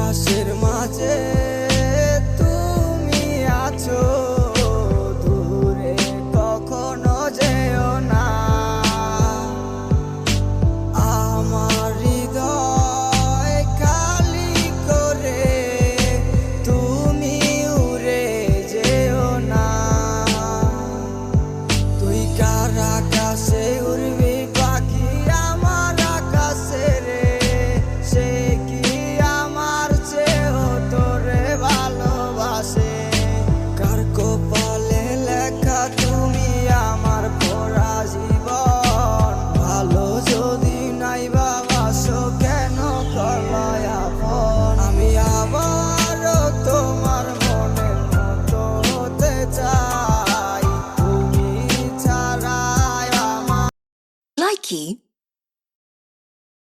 আকাশের মাঝে তুমি আছো, দূরে কখনো যেও না। আমার হৃদয় খালি করে তুমি উড়ে যেও না। তুই কার আকাশে উড়বি পাখি আমার আকাশে রে, সে কি আমার চেয়েও তোরে ভালোবাসে। কার কপালে লেখা তুমি আমার পড়া জীবন, ভালো যদি নাই বাবাসো কেন করলায় আপন। আমি আবারও তোমার মনের মতো হতে চাই, তুমি ছাড়াই আমার Likey